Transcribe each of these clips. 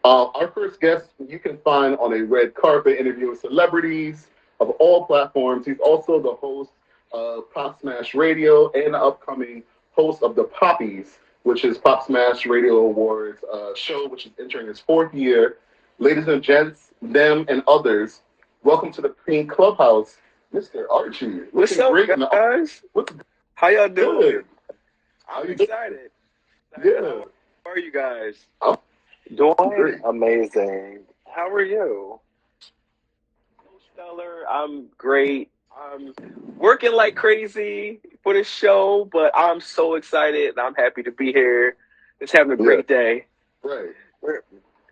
Our first guest you can find on a red carpet interviewing celebrities of all platforms. He's also the host of Pop Smash Radio and the upcoming host of the Poppies, which is Pop Smash Radio Awards show, which is entering its fourth year. Ladies and gents, them and others, welcome to the Pink Clubhouse, Mr. Archie. What's up, guys? What's How y'all doing? good? How I'm you doing? excited. Yeah, How are you guys? I'm Doing great. amazing. How are you? Stellar. I'm great. I'm working like crazy for this show, but I'm so excited and I'm happy to be here. Just having a Yeah, great day. right. We're,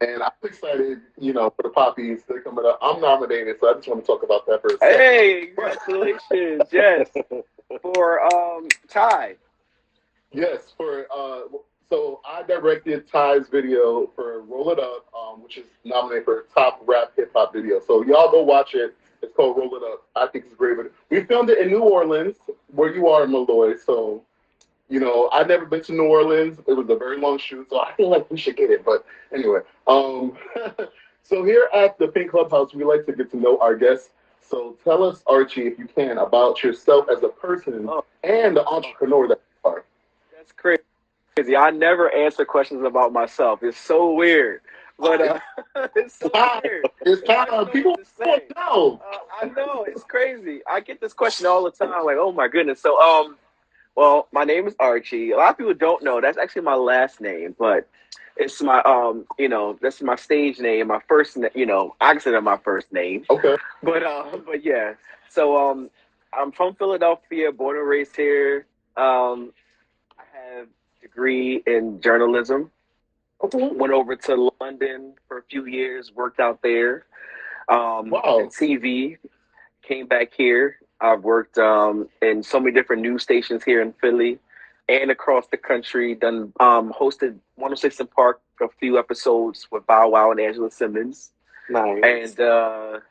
And I'm excited, for the Poppies. They're coming up. I'm nominated, so I just want to talk about that for a second. Hey, But congratulations. Yes. For Ty. yes, so I directed Ty's video for Roll It Up, which is nominated for top rap hip hop video. So y'all go watch it. It's called Roll It Up. I think it's a great video. We filmed it in New Orleans, where you are, Malloy. So I've never been to New Orleans. It was a very long shoot, so I feel like we should get it. But anyway, so here at the Pink Clubhouse, we like to get to know our guests. So tell us, Archie, if you can, about yourself as a person Oh, and the entrepreneur that you are. that's crazy. I never answer questions about myself. It's so weird. But It's it's so time. weird. It's I don't time. know People what to want say. to know. I know, it's crazy. I get this question all the time, like, oh my goodness. So, well, my name is Archie. A lot of people don't know that's actually my last name, but it's my that's my stage name, my first I consider my first name. Okay. But yeah. So I'm from Philadelphia, born and raised here. I have a degree in journalism. Okay. Went over to London for a few years, worked out there. In Wow. TV, came back here. I've worked in so many different news stations here in Philly and across the country. Done hosted 106 in Park a few episodes with Bow Wow and Angela Simmons, nice. and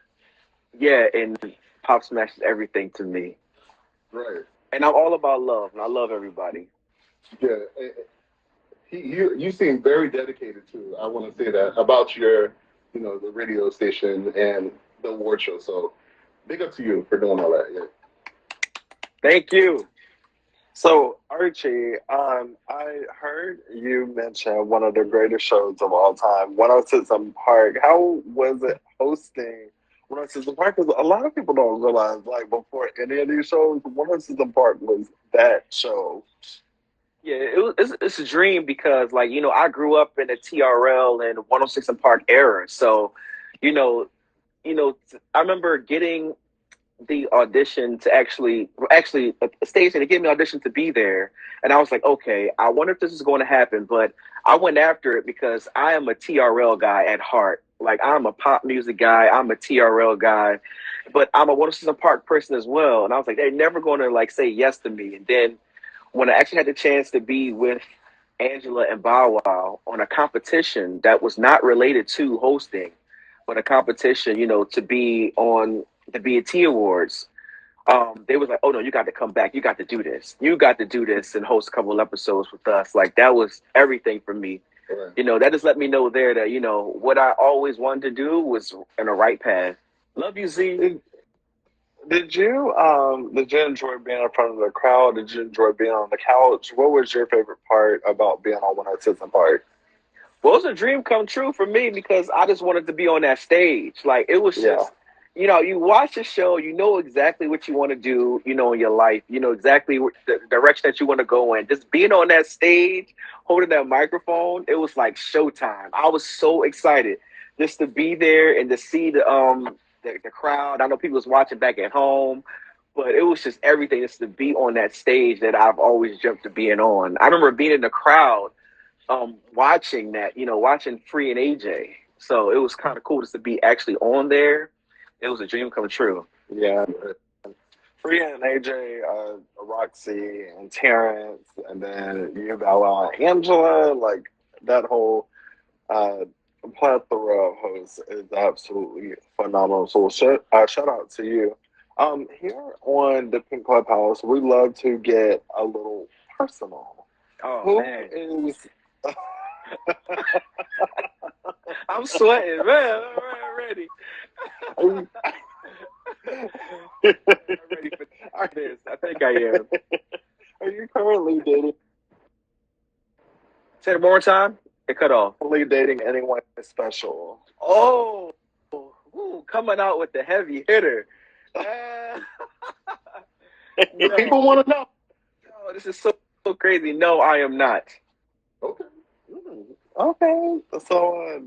yeah, and Pop Smash is everything to me. Right. And I'm all about love, and I love everybody. Yeah. You seem very dedicated too. I want to say that about your, the radio station and the award show. So big up to you for doing all that. Yeah. Thank you. So, Archie, I heard you mention one of the greatest shows of all time, 106 in Park. How was it hosting 106 in Park? Because a lot of people don't realize, like, before any of these shows, 106 in Park was that show. Yeah, it's a dream because, like, I grew up in the TRL and 106 in Park era. So, you know, I remember getting the audition to actually a station to give me audition to be there, and I was like, okay, I wonder if this is going to happen. But I went after it because I am a TRL guy at heart. Like, I'm a pop music guy, I'm a TRL guy, but I'm a 106 in Park person as well. And I was like, they're never going to like say yes to me. And then when I actually had the chance to be with Angela and Bow Wow on a competition that was not related to hosting, but a competition, to be on the BET Awards, they was like, "Oh no, you got to come back. You got to do this. You got to do this and host a couple of episodes with us." Like, that was everything for me. Right. That just let me know there that what I always wanted to do was in the right path. Love you, Z. Did you enjoy being in front of the crowd? Did you enjoy being on the couch? What was your favorite part about being on 106 in Park? Well, it was a dream come true for me because I just wanted to be on that stage. Like, it was Yeah. just, you watch the show, you know exactly what you want to do, in your life, exactly the direction that you want to go in. Just being on that stage, holding that microphone, it was like showtime. I was so excited just to be there and to see the crowd. I know people was watching back at home, but it was just everything just to be on that stage that I've always dreamt of being on. I remember being in the crowd watching that, watching Free and AJ. So it was kind of cool just to be actually on there. It was a dream come true. Yeah. Free and AJ, Roxy and Terrence, and then you got Angela, like that whole plethora of hosts is absolutely phenomenal. So shout out to you. Here on the Pink Clubhouse, we love to get a little personal. Oh Who man, is I'm I'm sweating, man. I'm ready. I'm ready for this. I think I am. Are you currently dating? Say it one more time. It cut off. Currently dating anyone special? Oh, ooh, coming out with the heavy hitter. No. People want to know. No, this is so crazy. No, I am not. Okay. Okay. So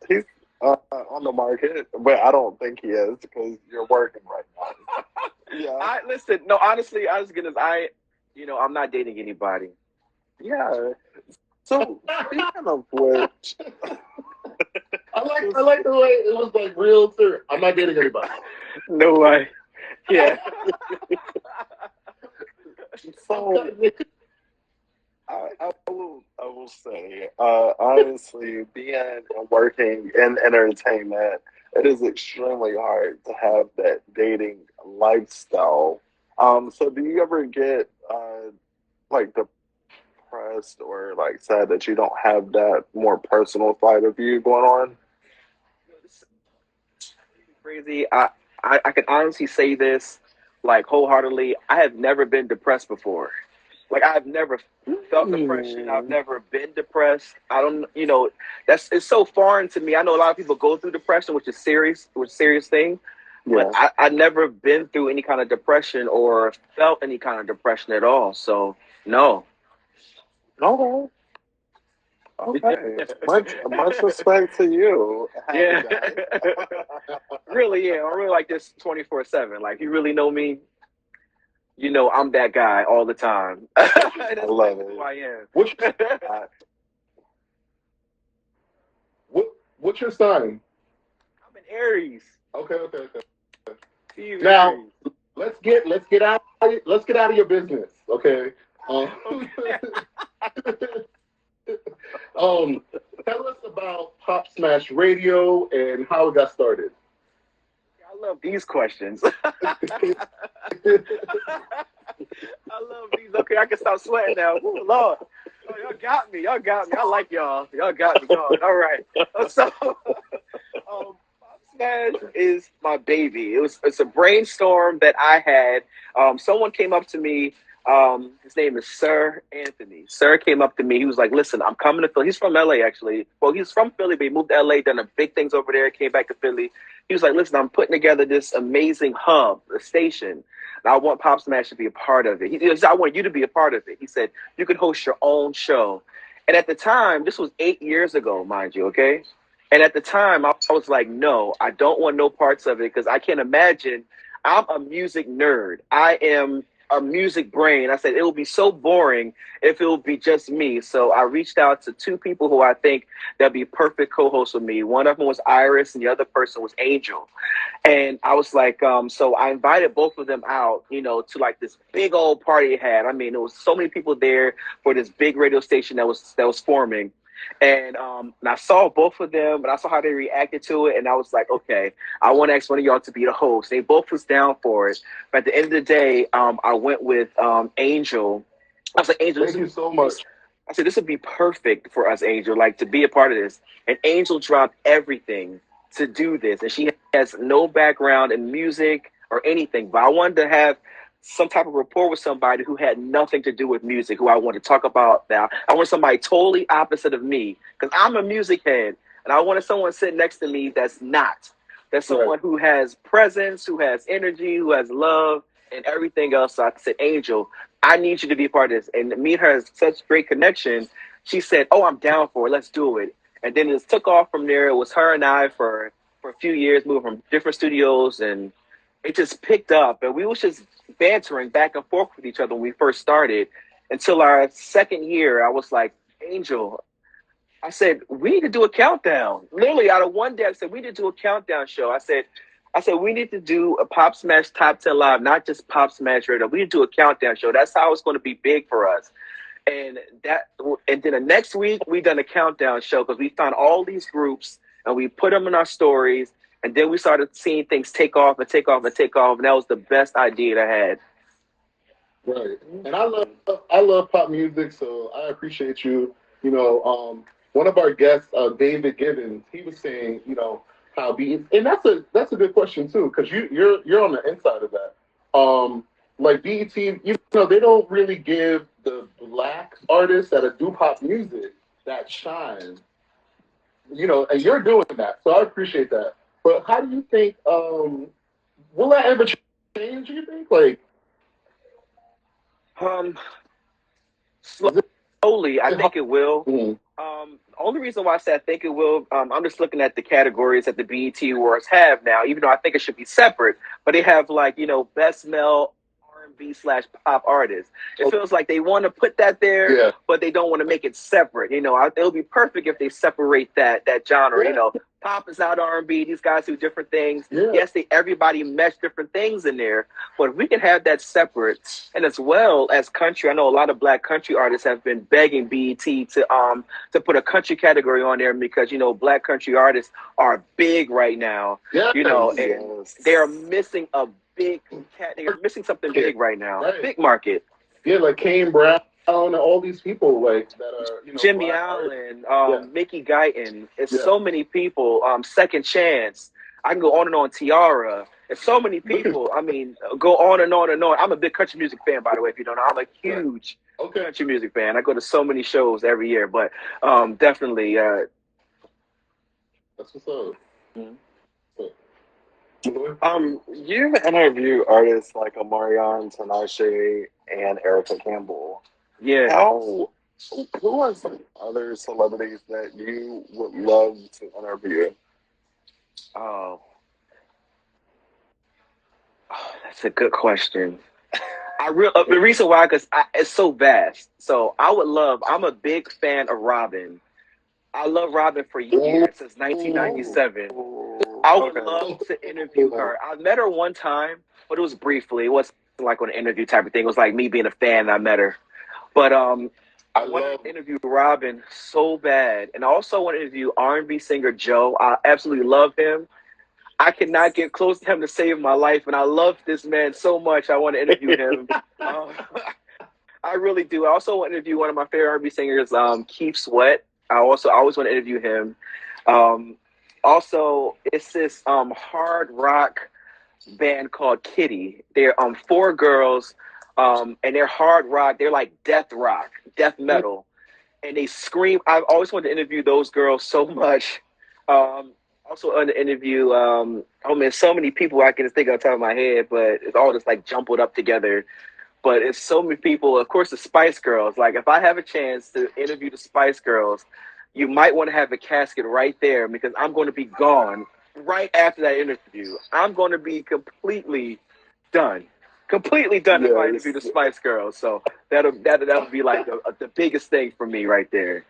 he's on the market, but I don't think he is because you're working right now. Yeah. Listen. No, honestly, I'm not dating anybody. Yeah. So speaking of which, I like the way it was like real serious. I'm not dating anybody. No way. Yeah. So I will say, honestly, being and working in entertainment, it is extremely hard to have that dating lifestyle. So do you ever get like depressed or like sad that you don't have that more personal side of you going on? Crazy. I can honestly say this, like wholeheartedly. I have never been depressed before. Like I've never felt depression. I've never been depressed. I don't, it's so foreign to me. I know a lot of people go through depression, which is a serious thing. Yeah. But I never been through any kind of depression or felt any kind of depression at all. So no. Okay. Okay. Much respect to you. Yeah. Really, yeah. I'm really like this 24/7. Like you really know me. You know, I'm that guy all the time. I love it. Who I am. What's your sign? I'm an Aries. Okay. You, Now, Aries. let's get out of your business, okay? Tell us about Pop Smash Radio and how it got started. I love these questions. I love these. Okay, I can stop sweating now. Ooh, Lord. Oh, y'all got me. I like y'all. Y'all got me going. All right. So, Pop Smash is my baby. It's a brainstorm that I had. Someone came up to me. His name is Sir Anthony. Sir came up to me. He was like, "Listen, I'm coming to Philly." He's from LA, actually. Well, he's from Philly, but he moved to LA, done a big things over there, came back to Philly. He was like, "Listen, I'm putting together this amazing hub, a station, and I want Pop Smash to be a part of it. He said, I want you to be a part of it." He said, "You could host your own show." And at the time, this was 8 years ago, mind you, okay? And at the time, I was like, "No, I don't want no parts of it because I can't imagine. I'm a music nerd. I am a music brain." I said it would be so boring if it would be just me. So I reached out to two people who I think that'd be perfect co-hosts with me. One of them was Iris and the other person was Angel. And I was like, so I invited both of them out, to like this big old party it had. I mean, there was so many people there for this big radio station that was forming. And I saw both of them, and I saw how they reacted to it, and I was like, okay, I want to ask one of y'all to be the host. They both was down for it, but at the end of the day, I went with Angel. I was like, Angel, thank you so much. I said, this would be perfect for us, Angel, like to be a part of this. And Angel dropped everything to do this, and she has no background in music or anything, but I wanted to have some type of rapport with somebody who had nothing to do with music, who I want to talk about now. I want somebody totally opposite of me because I'm a music head, and I wanted someone sitting next to me that's not. That's someone who has presence, who has energy, who has love, and everything else. So I said, Angel, I need you to be a part of this. And me and her has such great connection. She said, oh, I'm down for it. Let's do it. And then it just took off from there. It was her and I for a few years, moving from different studios, and it just picked up. And we was just bantering back and forth with each other when we first started until our second year. I was like, Angel, I said, we need to do a countdown. Literally out of one day, I said, we need to do a countdown show. I said, we need to do a Pop Smash Top 10 Live, not just Pop Smash Radio. We need to do a countdown show. That's how it's going to be big for us. And then the next week, we done a countdown show because we found all these groups and we put them in our stories. And then we started seeing things take off and take off and take off. And that was the best idea I had. Right. And I love pop music, so I appreciate you, one of our guests, David Gibbons, he was saying, how BET, and that's a good question too, because you're on the inside of that. Like BET, they don't really give the black artists that do pop music that shine. And you're doing that, so I appreciate that. But how do you think? Will that ever change? You think? Like, slowly, I think it will. Mhm. Only reason why I say I think it will, I'm just looking at the categories that the BET Awards have now. Even though I think it should be separate, but they have like best male R&B/pop artist. It feels like they want to put that there, but they don't want to make it separate. It'll be perfect if they separate that genre. Yeah. Pop is out R&B. These guys do different things. Yeah. Yes, everybody mesh different things in there, but if we can have that separate, and as well as country. I know a lot of black country artists have been begging BET to put a country category on there because black country artists are big right now. Yeah. And they're missing a big cat. They're missing something big right now. Right. Big market. Yeah, like Kane Brown and all these people like that are Jimmy Allen, Mickey Guyton. It's so many people. Second Chance. I can go on and on. Tiara. It's so many people. I mean, go on and on and on. I'm a big country music fan, by the way. If you don't know, I'm a huge country music fan. I go to so many shows every year, but definitely. That's what's up. Mm-hmm. You've interviewed artists like Omarion, Tinashe, and Erica Campbell. Yeah. Who are some other celebrities that you would love to interview? Oh, that's a good question. The reason why, because it's so vast. So I'm a big fan of Robin. I love Robin for years, since 1997. I would love to interview her. I met her one time, but it was briefly. It wasn't like an interview type of thing. It was like me being a fan. I met her. But I want to interview Robin so bad. And I also want to interview R&B singer Joe. I absolutely love him. I cannot get close to him to save my life. And I love this man so much. I want to interview him. I really do. I also want to interview one of my favorite R&B singers, Keith Sweat. I always want to interview him. Also, it's this hard rock band called Kitty. They're 4 girls, and they're hard rock. They're like death rock, death metal, and they scream. I've always wanted to interview those girls so much. Also want to interview, so many people I can think on top of my head, but it's all just like jumbled up together. But it's so many people. Of course, the Spice Girls. Like, if I have a chance to interview the Spice Girls, you might want to have a casket right there because I'm going to be gone right after that interview. I'm going to be completely done if I interview the Spice Girls. So that'll be like the biggest thing for me right there.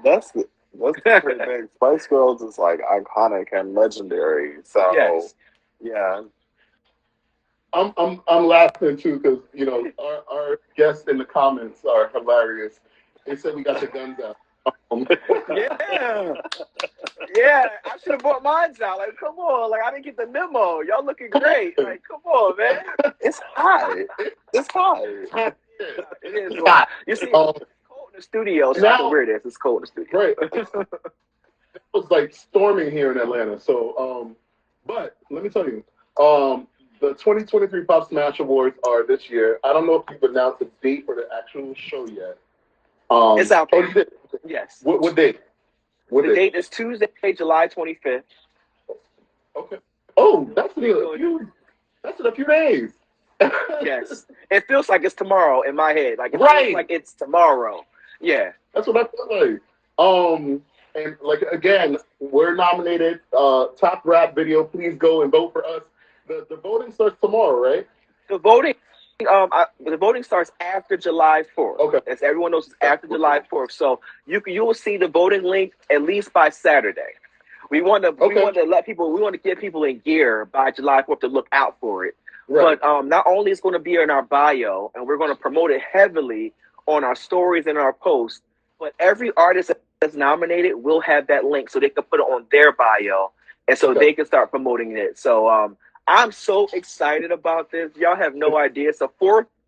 That's pretty big. Spice Girls is like iconic and legendary. So yeah. I'm laughing too because our guests in the comments are hilarious. They said we got the guns out. Yeah, I should have brought mine out. Like, come on, like I didn't get the memo. Y'all looking great. Like, come on, man. It's high. It's high. It is hot. You see, it's cold in the studio. So now, where it is, it's cold in the studio. Right. It was like storming here in Atlanta. So, but let me tell you, the 2023 Pop Smash Awards are this year. I don't know if you've announced a date for the actual show yet. It's out there. Yes. What date? The date is Tuesday, July 25th. Okay. Oh, that's in a few days. Yes. It feels like it's tomorrow in my head. Like, it feels like it's tomorrow. Yeah. That's what I feel like. And like, again, we're nominated top rap video. Please go and vote for us. The voting starts tomorrow, right? The voting starts after July 4th. Okay. As everyone knows, it's after July 4th. So you will see the voting link at least by Saturday. We want to get people in gear by July 4th to look out for it. Right. But not only is it going to be in our bio, and we're going to promote it heavily on our stories and our posts, but every artist that's nominated will have that link so they can put it on their bio, and so they can start promoting it. So I'm so excited about this. Y'all have no idea. It's the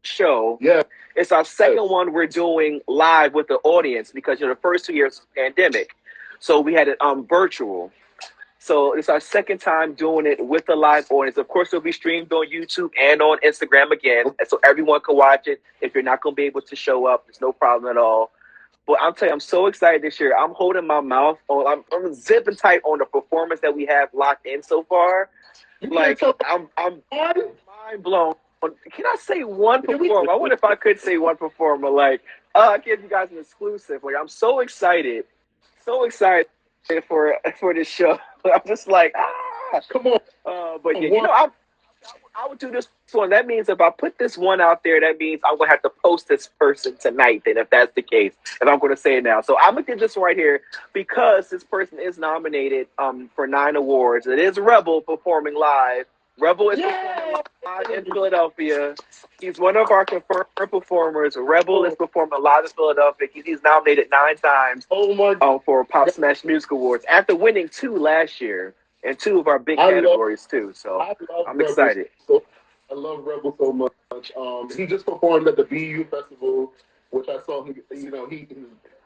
show. Yeah. It's our second one we're doing live with the audience because the first 2 years was pandemic, so we had it virtual. So it's our second time doing it with a live audience. Of course, it'll be streamed on YouTube and on Instagram again, and so everyone can watch it. If you're not going to be able to show up, there's no problem at all. But I'm telling you, I'm so excited this year. I'm holding my mouth. I'm zipping tight on the performance that we have locked in so far. Like I'm mind blown. Can I say one performer? I wonder if I could say one performer. Like, I'll give you guys an exclusive. Like, I'm so excited for this show. I'm just like, come on. But yeah, I would do this one. That means if I put this one out there, that means I'm gonna have to post this person tonight. Then, if that's the case, if I'm gonna say it now, so I'm gonna get this one right here because this person is nominated for 9 awards. It is Rebel performing live. Rebel is performing live in Philadelphia. He's one of our confirmed performers. Rebel is performing live in Philadelphia. He's nominated 9 times for Pop Smash Music Awards after winning 2 last year and 2 of our big categories too. So I'm excited. I love Rebel so much. He just performed at the BU Festival, which I saw.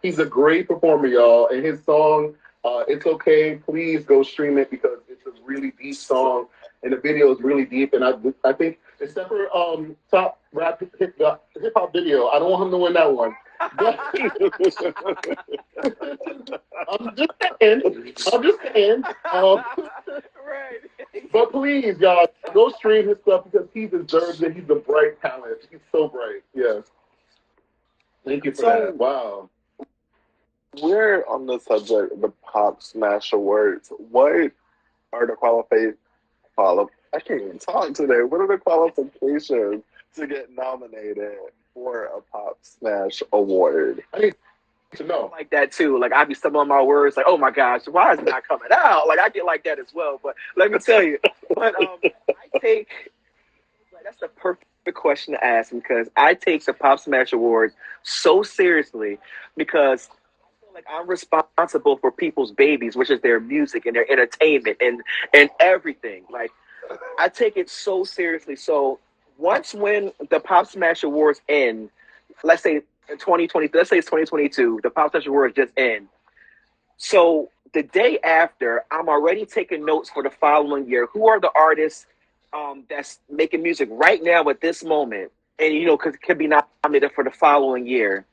He's a great performer, y'all. And his song, "It's Okay," please go stream it because it's a really deep song. And the video is really deep, and I think except for top rap hip hop video, I don't want him to win that one. But, I'm just saying. Right. But please, y'all, go stream his stuff because he deserves it. He's a bright talent. He's so bright. Yes. Thank you for that. Wow. We're on the subject of the Pop Smash Awards. What are the I can't even talk today. What are the qualifications to get nominated for a Pop Smash Award? I need to know. Like that too. Like I be stumbling on my words. Like, oh my gosh, why is it not coming out? Like I get like that as well. But let me tell you, I take that's the perfect question to ask because I take the Pop Smash Awards so seriously because like I'm responsible for people's babies, which is their music and their entertainment and everything. Like I take it so seriously. So once when the Pop Smash Awards end, let's say 2020, let's say it's 2022, the Pop Smash Awards just end. So the day after, I'm already taking notes for the following year. Who are the artists that's making music right now at this moment, and can be nominated for the following year?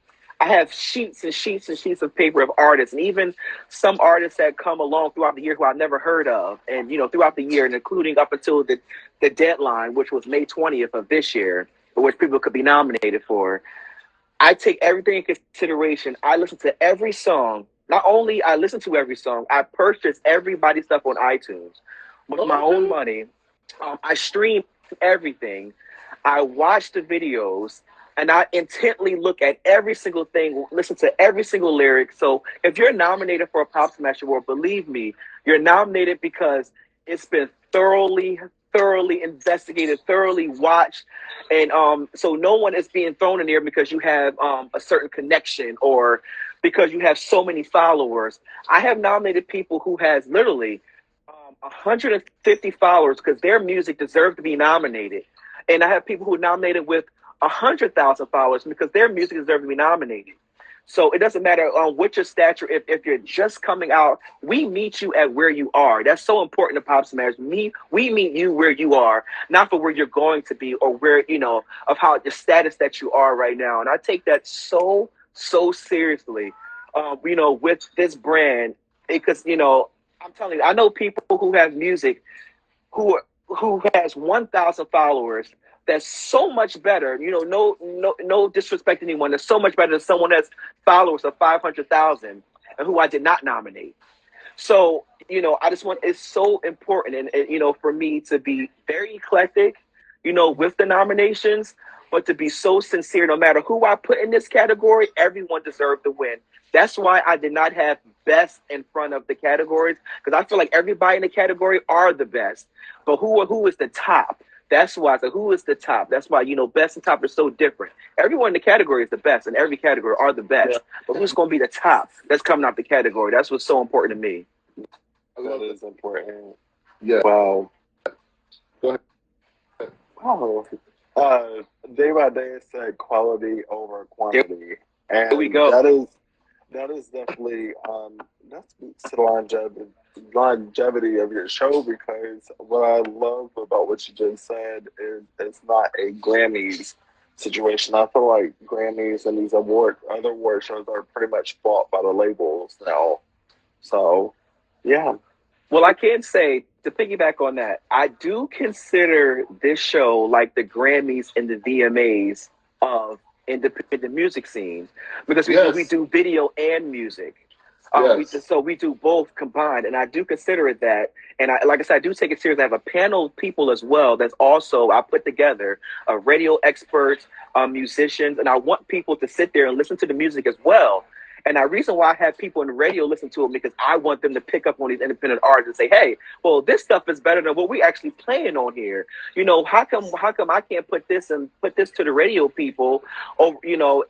I have sheets and sheets and sheets of paper of artists, and even some artists that come along throughout the year who I've never heard of, and throughout the year, and including up until the deadline, which was May 20th of this year, for which people could be nominated for. I take everything in consideration. I listen to every song. Not only I listen to every song, I purchase everybody's stuff on iTunes with my own money. I stream everything. I watch the videos. And I intently look at every single thing, listen to every single lyric. So if you're nominated for a Pop Smash Award, believe me, you're nominated because it's been thoroughly investigated, thoroughly watched. And so no one is being thrown in there because you have a certain connection or because you have so many followers. I have nominated people who has literally 150 followers because their music deserves to be nominated. And I have people who are nominated with 100,000 followers because their music deserves to be nominated. So it doesn't matter what your stature. If you're just coming out, we meet you at where you are. That's so important to Pop Smash. We meet you where you are, not for where you're going to be or where of how the status that you are right now. And I take that so seriously. With this brand because I'm telling you, I know people who have music who has 1,000 followers. That's so much better. No disrespect to anyone. That's so much better than someone that's followers of 500,000 and who I did not nominate. So, I just want, it's so important and for me to be very eclectic, with the nominations, but to be so sincere, no matter who I put in this category, everyone deserved to win. That's why I did not have best in front of the categories because I feel like everybody in the category are the best. But who is the top? That's why I said, who is the top? That's why, best and top are so different. Everyone in the category is the best, and every category are the best. Yeah. But who's going to be the top that's coming out the category? That's what's so important to me. That is important. Yeah. Wow. Go ahead. Wow. Day by day said quality over quantity, Here we and go. that is definitely that speaks to the longevity of your show, because what I love about what you just said is it's not a Grammys situation. I feel like Grammys and these other award shows are pretty much bought by the labels now. So yeah. Well, I can say, to piggyback on that, I do consider this show like the Grammys and the VMAs of independent music scenes, because we Yes. do video and music. Yes. We do both combined, and I do consider it that. And like I said, I do take it serious. I have a panel of people as well. That's also I put together radio experts, musicians, and I want people to sit there and listen to the music as well. And the reason why I have people in the radio listen to it, because I want them to pick up on these independent artists and say, hey, well, this stuff is better than what we actually playing on here. How come I can't put this to the radio people over,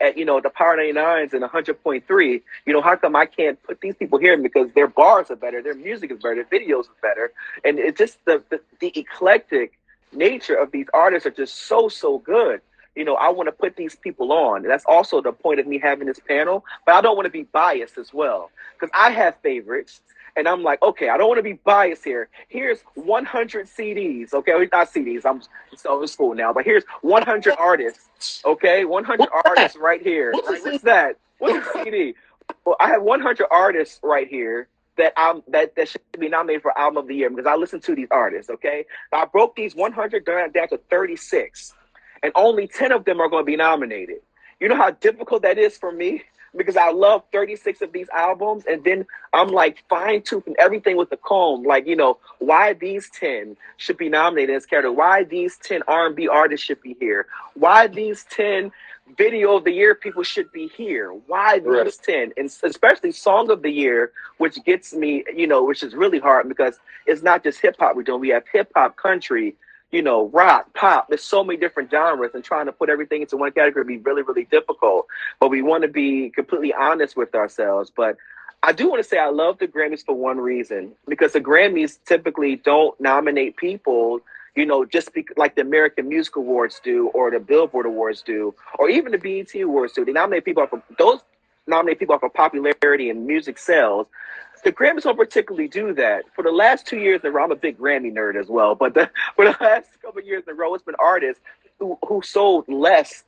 at the Power 99s and 100.3? How come I can't put these people here? Because their bars are better, their music is better, their videos is better. And it's just the eclectic nature of these artists are just so good. I want to put these people on. And that's also the point of me having this panel. But I don't want to be biased as well, because I have favorites. And I'm like, okay, I don't want to be biased here. Here's 100 CDs. Okay, not CDs. I'm so in school now. But here's 100 artists. Okay, 100 artists right here. What's that? What's a CD? Well, I have 100 artists right here that should be nominated for Album of the Year, because I listen to these artists. Okay, I broke these 100 down to 36. And only 10 of them are going to be nominated. You know how difficult that is for me? Because I love 36 of these albums, and then I'm like fine-toothing everything with the comb. Like, why these 10 should be nominated in this category? Why these 10 R&B artists should be here? Why these 10 Video of the Year people should be here? Why these 10? And especially Song of the Year, which gets me, which is really hard, because it's not just hip-hop we're doing. We have hip-hop, country, rock, pop. There's so many different genres, and trying to put everything into one category would be really, really difficult. But we want to be completely honest with ourselves. But I do want to say I love the Grammys for one reason, because the Grammys typically don't nominate people, like the American Music Awards do, or the Billboard Awards do, or even the BET Awards do. They nominate people off of popularity and music sales. The Grammys don't particularly do that. For the last 2 years in a row, I'm a big Grammy nerd as well, but for the last couple of years in a row, it's been artists who sold less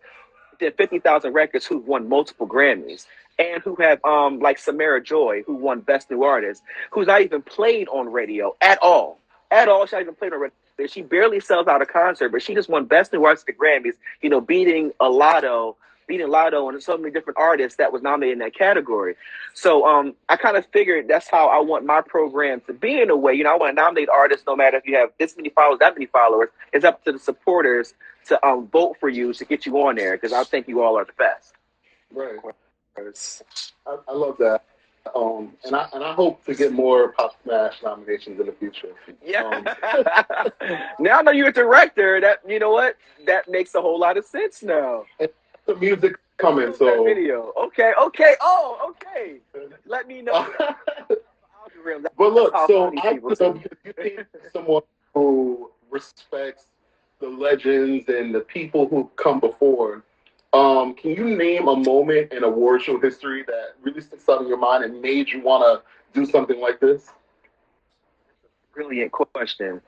than 50,000 records who've won multiple Grammys, and who have, like Samara Joy, who won Best New Artist, who's not even played on radio at all. At all, she's not even played on radio. She barely sells out a concert, but she just won Best New Artist at the Grammys, beating Lotto and so many different artists that was nominated in that category. So I kind of figured that's how I want my program to be, in a way. I want to nominate artists no matter if you have this many followers, that many followers. It's up to the supporters to vote for you to get you on there, because I think you all are the best. Right. I love that. And I hope to get more Pop Smash nominations in the future. Yeah. Now I know you're a director. That makes a whole lot of sense now. The music coming, so that video. Okay. Oh, okay. Let me know. But look, so because you seem someone who respects the legends and the people who come before. Can you name a moment in award show history that really sticks out in your mind and made you want to do something like this? Brilliant question.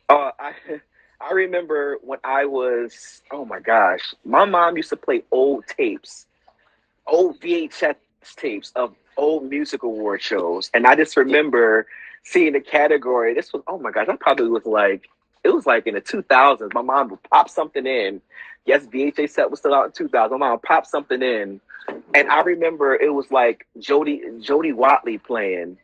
I remember when I was, oh my gosh, my mom used to play old tapes, old VHS tapes of old music award shows. And I just remember seeing the category. This was, oh my gosh, it was like in the 2000s. My mom would pop something in. Yes, VHS set was still out in 2000. My mom popped something in. And I remember it was like Jody Watley playing.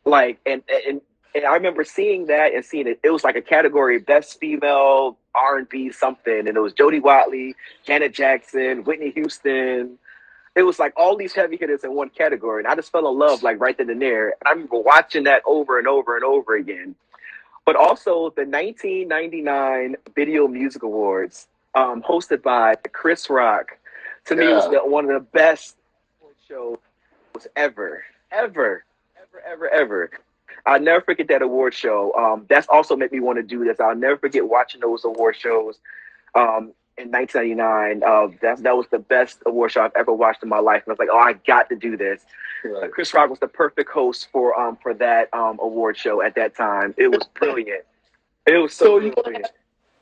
And I remember seeing that and seeing it. It was like a category, best female R&B something. And it was Jody Watley, Janet Jackson, Whitney Houston. It was like all these heavy hitters in one category. And I just fell in love like right then and there. And I remember watching that over and over and over again. But also the 1999 Video Music Awards, hosted by Chris Rock, to me was one of the best shows ever. I'll never forget that award show. That's also made me want to do this. I'll never forget watching those award shows. in 1999. That was the best award show I've ever watched in my life. And I was like, oh, I got to do this. Right. Chris Rock was the perfect host for that award show at that time. It was brilliant. It was so brilliant.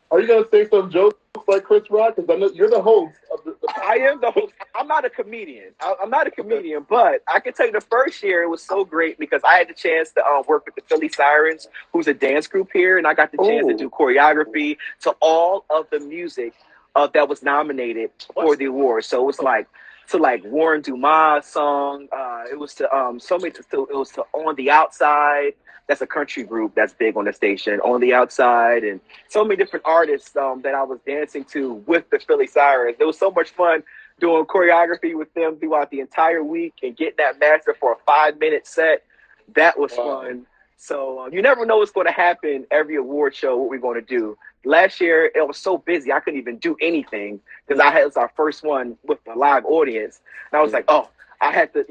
Are you gonna say some jokes like Chris Rock? Because I know you're the host of the I am the host. I'm not a comedian. I'm not a comedian, but I can tell you the first year it was so great because I had the chance to work with the Philly Sirens, who's a dance group here, and I got the chance to do choreography to all of the music that was nominated for the award. So it was like Warren Dumas song. It was to it was to On the Outside. That's a country group that's big on the station. On the Outside, and so many different artists that I was dancing to with the Philly Sirens. It was so much fun doing choreography with them throughout the entire week and getting that master for a 5-minute set. That was fun. So you never know what's going to happen every award show, what we're going to do. Last year, it was so busy, I couldn't even do anything because it was our first one with the live audience. And I was like, oh, I had to,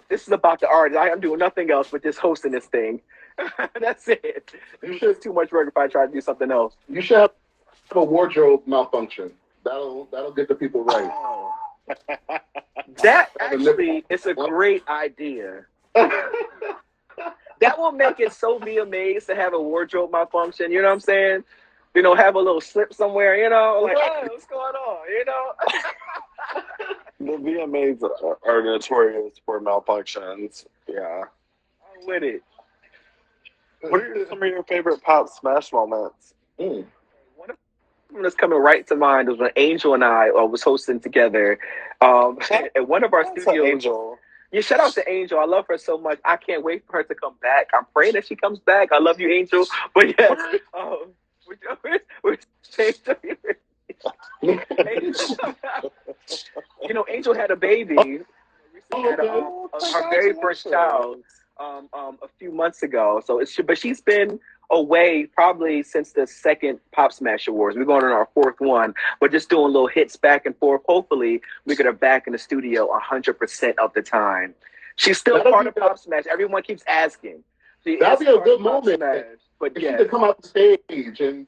this is about the artist. I'm doing nothing else but just hosting this thing. That's it. It's too much work if I try to do something else. You should have a wardrobe malfunction. That'll get the people right. Oh. That actually is a great idea. That will make it so be amazed to have a wardrobe malfunction. You know what I'm saying? Have a little slip somewhere. Like, oh, what's going on? The VMAs are notorious for malfunctions. Yeah. I'm with it. What are some of your favorite Pop Smash moments? One of them that's coming right to mind was when Angel and I was hosting together at one of our studios. Angel. Yeah, shout out to Angel. I love her so much. I can't wait for her to come back. I'm praying that she comes back. I love you, Angel. But yes, Angel had a baby. Had her very first child a few months ago. But she's been away probably since the second Pop Smash Awards. We're going on our fourth one, but just doing little hits back and forth. Hopefully, we get her back in the studio 100% of the time. She's still part of Pop Smash. Everyone keeps asking. That'd be a good moment. But yeah, she could come out the stage and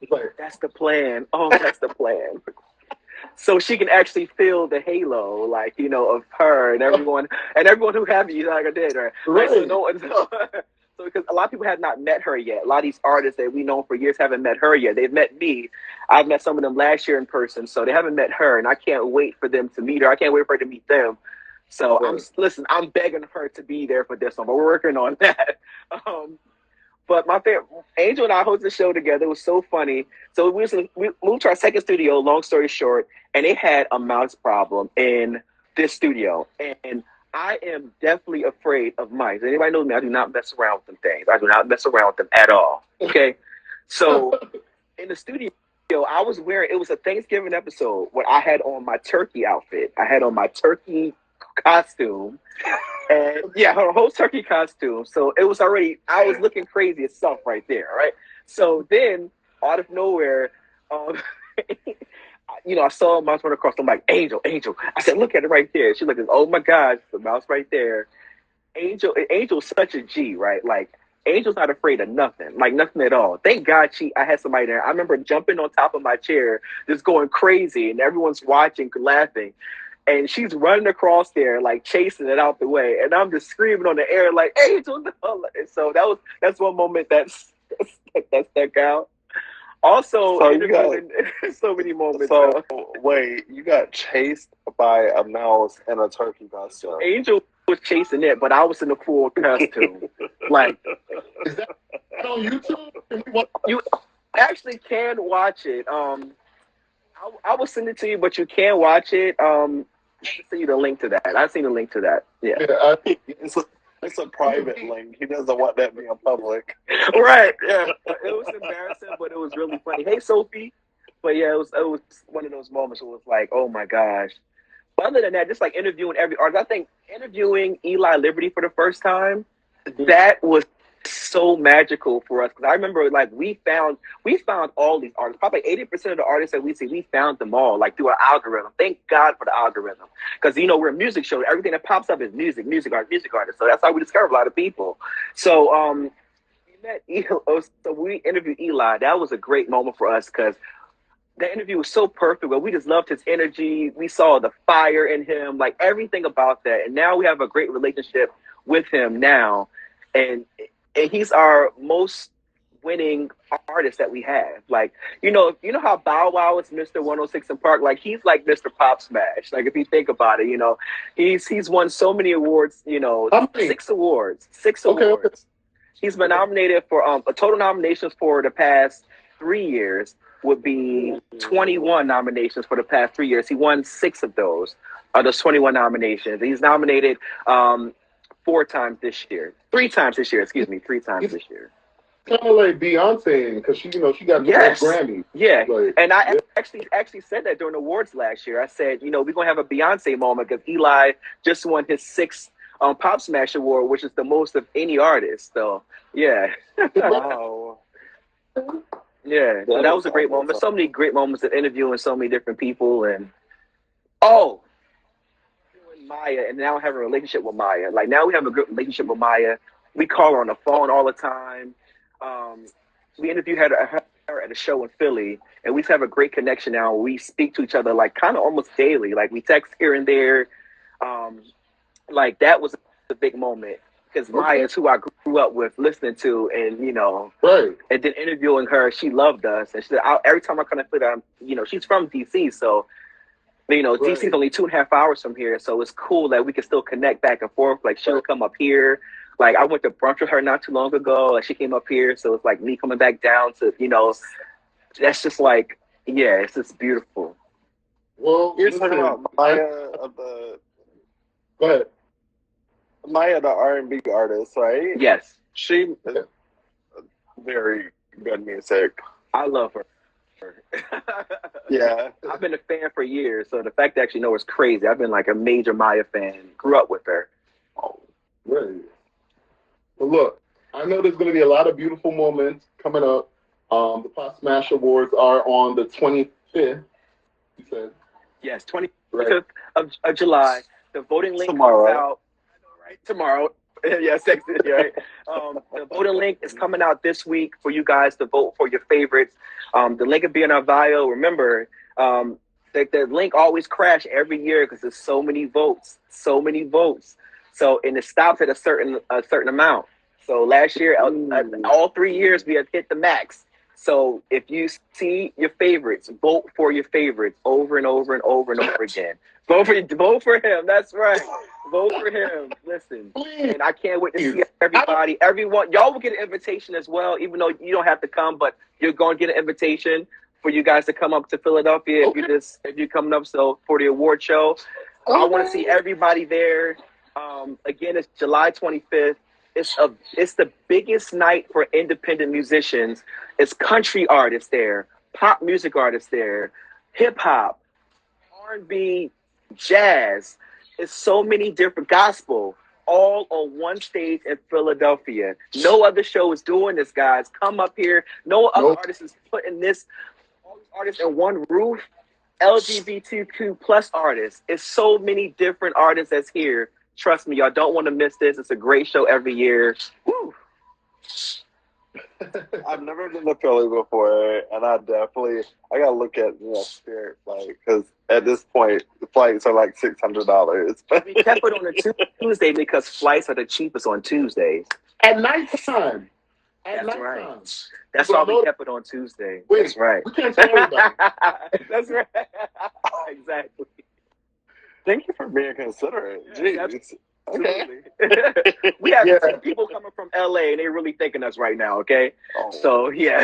like, that's the plan. Oh, that's the plan. So she can actually feel the halo, of her and everyone who have you, like I did, right? So because a lot of people have not met her yet. A lot of these artists that we know for years haven't met her yet. They've met me. I've met some of them last year in person, so they haven't met her, and I can't wait for them to meet her. I can't wait for her to meet them. So I'm begging her to be there for this one, but we're working on that. But my favorite, Angel and I hosted the show together. It was so funny. So we moved to our second studio, long story short, and it had a mouse problem in this studio. And I am definitely afraid of mice. Anybody knows me, I do not mess around with them things. I do not mess around with them at all. Okay? So in the studio, I was wearing, it was a Thanksgiving episode where I had on my turkey outfit. I had on my turkey costume. And yeah, her whole turkey costume. So it was already, I was looking crazy itself right there, right? So then, out of nowhere, I saw a mouse run across. I'm like, Angel. I said, look at it right there. She looked, oh my God, the mouse right there. Angel's such a G, right? Like, Angel's not afraid of nothing, like nothing at all. Thank God I had somebody there. I remember jumping on top of my chair, just going crazy, and everyone's watching, laughing. And she's running across there, like chasing it out the way. And I'm just screaming on the air, like, Angel, no. And so that's one moment that stuck out. Also, so you got so many moments. So wait, you got chased by a mouse in a turkey costume. Angel was chasing it, but I was in the full costume. Like, is that on YouTube? You actually can watch it. I will send it to you, but you can watch it. I'll send you the link to that. I've seen the link to that. Yeah. It's a private link. He doesn't want that being public. Right. Yeah. It was embarrassing, but it was really funny. Hey, Sophie. But yeah, it was one of those moments where it was like, oh my gosh. But other than that, just like interviewing every artist. I think interviewing Eli Liberty for the first time, that was so magical for us, because I remember like we found all these artists. Probably 80% of the artists that we see, we found them all like through our algorithm. Thank God for the algorithm, because we're a music show. Everything that pops up is music artists. So that's how we discover a lot of people. So we interviewed Eli. That was a great moment for us, because that interview was so perfect, but we just loved his energy. We saw the fire in him, like everything about that. And now we have a great relationship with him now. And he's our most winning artist that we have. Like, you know how Bow Wow is Mr. 106 in Park? Like, he's like Mr. Pop Smash. Like, if you think about it, he's won so many awards, 6 awards. Okay. He's been nominated for a total nominations for the past 3 years would be 21 nominations for the past 3 years. He won 6 of those 21 nominations. He's nominated 4 times this year. 3 times this year, excuse me, 3 times this year. Kind of like Beyonce, because she got the Grammy. Yeah, like, and I actually said that during the awards last year. I said, we're going to have a Beyonce moment because Eli just won his 6th Pop Smash Award, which is the most of any artist. So, yeah. Wow. Yeah, that was a great moment. So many great moments of interviewing so many different people, and Maya, and now I have a relationship with Maya. Like, now we have a good relationship with Maya. We call her on the phone all the time. We interviewed her at a show in Philly, and we just have a great connection now. We speak to each other like kind of almost daily. Like, we text here and there. Like, that was a big moment. Because Maya is who I grew up with, listening to, and right. And then interviewing her, she loved us, and she said, every time I come to Philly, she's from DC, so DC is only 2.5 hours from here, so it's cool that we can still connect back and forth. Like, she'll come up here. Like, I went to brunch with her not too long ago. Like, she came up here, so it's like me coming back down to that's just like, yeah, it's just beautiful. Well, you're talking about Maya of the. Go ahead. Maya, the R&B artist, right? Yes. She very good music. I love her. Yeah. I've been a fan for years, so the fact to actually know her is crazy. I've been like a major Maya fan. Grew up with her. Oh, right. Well, look, I know there's going to be a lot of beautiful moments coming up. The Pop Smash Awards are on the 25th, you said? Yes, 25th of July. The voting link tomorrow. Comes out. Tomorrow. Yes, right. The voting link is coming out this week for you guys to vote for your favorites. The link will be in our bio. Remember, the link always crashes every year because there's so many votes. So, and it stops at a certain amount. So last year, all 3 years, we have hit the max. So if you see your favorites, vote for your favorites over and over and over and over again. Vote for him. That's right. Vote for him. Listen, and I can't wait to see everybody. Everyone, y'all will get an invitation as well, even though you don't have to come, but you're going to get an invitation for you guys to come up to Philadelphia if you're coming up. So for the award show, I want to see everybody there. Again, it's July 25th. It's the biggest night for independent musicians. It's country artists there, pop music artists there, hip hop, R&B, jazz. It's so many different gospel, all on one stage in Philadelphia. No other show is doing this, guys. Come up here. No other artist is putting all these artists in one roof. LGBTQ plus artists. It's so many different artists that's here. Trust me, y'all don't want to miss this. It's a great show every year. Woo. I've never been to Philly before, and I gotta look at Spirit flight because at this point the flights are like $600. We kept it on a Tuesday because flights are the cheapest on Tuesdays. At nighttime. That's right. That's why we kept it on Tuesday. Wait, that's right. We can't tell everybody. That's right. Exactly. Thank you for being considerate. Jeez. Okay. We have people coming from LA and they're really thanking us right now, okay? Oh. So, yeah.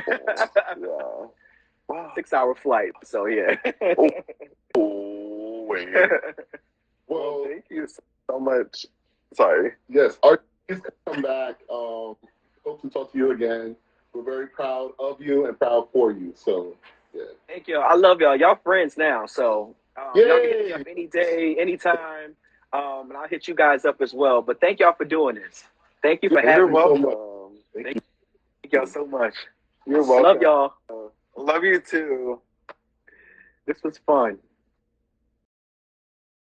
Wow. 6-hour flight. So, yeah. Oh, wait. Well, thank you so much. Sorry. Yes, Archie, please come back. Hope to talk to you again. We're very proud of you and proud for you. So, yeah. Thank you. I love y'all. Y'all friends now. So, y'all can hit me up any day, anytime. And I'll hit you guys up as well. But thank y'all for doing this. Thank you for having me. You're welcome. Thank y'all so much. You're welcome. Love y'all. Love you too. This was fun.